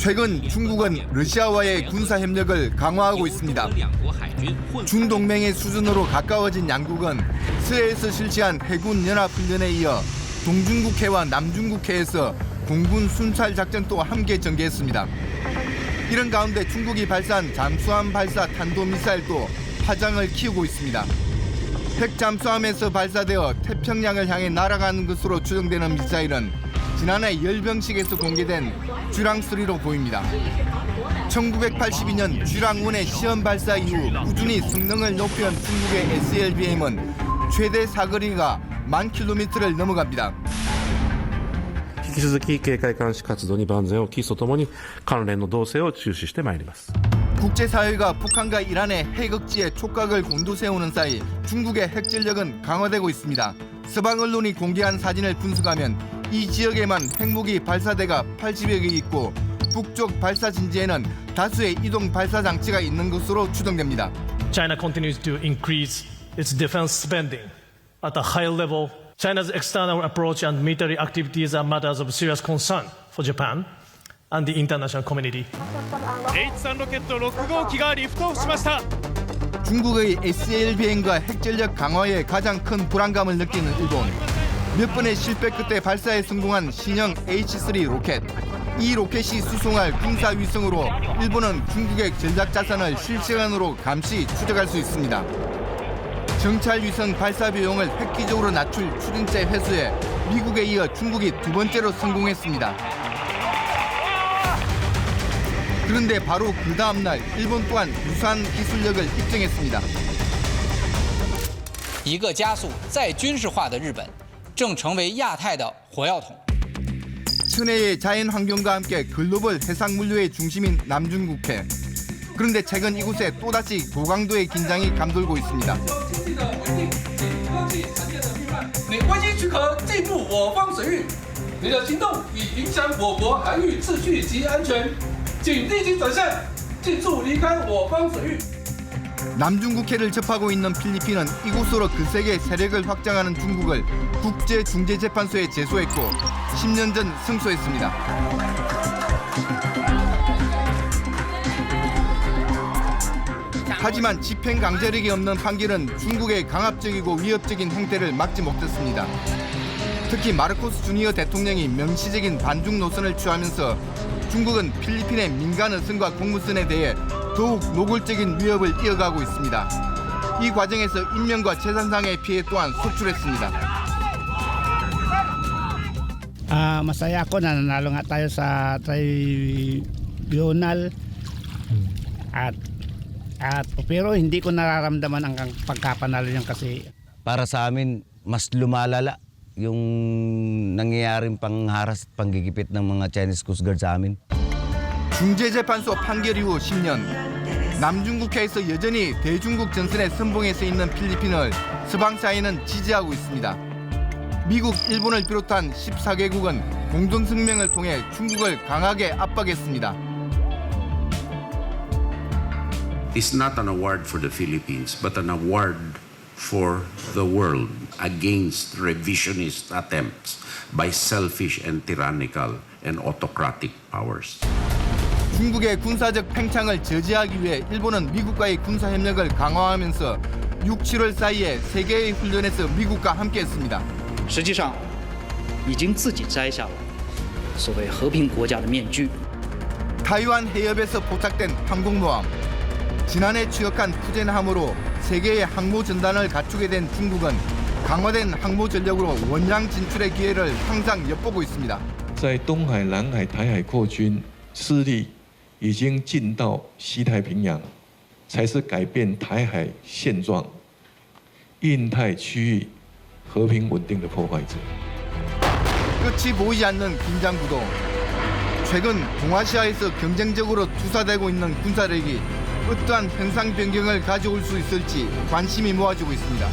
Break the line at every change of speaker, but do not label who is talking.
최근 중국은 러시아와의 군사협력을 강화하고 있습니다. 중동맹의 수준으로 가까워진 양국은 서해에서 실시한 해군 연합훈련에 이어 동중국해와 남중국해에서 공군 순찰 작전도 함께 전개했습니다. 이런 가운데 중국이 발사한 잠수함 발사 탄도미사일도 파장을 키우고 있습니다. 핵잠수함에서 발사되어 태평양을 향해 날아가는 것으로 추정되는 미사일은 지난해 열병식에서 공개된 쥐랑3로 보입니다. 1982년 쥐랑1의 시험 발사 이후 꾸준히 성능을 높여온 중국의 SLBM은 최대 사거리가 10,000km를 넘어갑니다.
引き続き警戒監視活動に万全を期すとともに関連の動静を注視してまいります。
국제사회가 북한과 이란의 핵 억지에 촉각을 곤두세우는 사이 중국의 핵전력은 강화되고 있습니다. 서방 언론이 공개한 사진을 분석하면 이 지역에만 핵무기 발사대가 80여 개 있고 북쪽 발사 진지에는 다수의 이동 발사 장치가 있는 것으로 추정됩니다.
China continues to increase its defense spending at a high level. China's external approach and military activities are matters of serious concern for Japan and the international community.
H3 ロケット6号機がリフトオフしました。
중국의 SLBM과 핵전력 강화에 가장 큰 불안감을 느끼는 일본. 몇 번의 실패 끝에 발사에 성공한 신형 H3 로켓. 이 로켓이 수송할 군사위성으로 일본은 중국의 전략 자산을 실시간으로 감시, 추적할 수 있습니다. 정찰위성 발사 비용을 획기적으로 낮출 추진제 회수에 미국에 이어 중국이 두 번째로 성공했습니다. 그런데 바로 그 다음 날 일본 또한 유사한 기술력을 입증했습니다.
一个加速再军事化的日本正成为亚太的火药桶。
천혜의 자연 환경과 함께 글로벌 해상 물류의 중심인 남중국해. 그런데 최근 이곳에 또다시 고강도의 긴장이 감돌고 있습니다.
你未经许可进入我方水域，你的行动已影响我国海域秩序及安全，请立即转向，尽速离开我方水域。
남중국해를 접하고 있는 필리핀은 이곳으로 거세게 세력을 확장하는 중국을 국제중재재판소에 제소했고 10년 전 승소했습니다. 하지만 집행 강제력이 없는 판결은 중국의 강압적이고 위협적인 행태를 막지 못했습니다. 특히 마르코스 주니어 대통령이 명시적인 반중 노선을 취하면서 중국은 필리핀의 민간 어선과 공무선에 대해 더욱 노골적인 위협을 이어가고 있습니다. 이 과정에서 인명과 재산상의 피해 또한 속출했습니다.
Masaya ako na nanalo nga tayo sa tribunal at pero hindi ko nararamdaman ang pagkapanalo niyan kasi
para sa amin mas lumalala yung nangyayaring pangharas at panggigipit ng mga Chinese Coast Guard sa amin.
중재재판소 판결 이후 10년, 남중국해에서 여전히 대중국 전선에 선봉에 서 있는 필리핀을 서방 사회는 지지하고 있습니다. 미국, 일본을 비롯한 14개국은 공동성명을 통해 중국을 강하게 압박했습니다.
It's not an award for the Philippines, but an award for the world against revisionist attempts by selfish and tyrannical and autocratic powers.
중국의 군사적 팽창을 저지하기 위해 일본은 미국과의 군사협력을 강화하면서 6, 7월 사이에 세계의 훈련에서 미국과 함께했습니다.
实际上已经自己摘下了所谓和平国家的面具.
타이완 해협에서 포착된 항공모함. 지난해 추격한 푸젠함으로 세계의 항모 전단을 갖추게 된 중국은 강화된 항모 전력으로 원양 진출의 기회를 항상 엿보고 있습니다.
在东海、南海、台海扩军势力已经进到西太平洋，才是改变台海现状、印太区域和平稳定的破坏者。
끝이 보이지 않는 긴장 구도. 최근 동아시아에서 경쟁적으로 투사되고 있는 군사력이 어떠한 현상 변경을 가져올 수 있을지 관심이 모아지고 있습니다.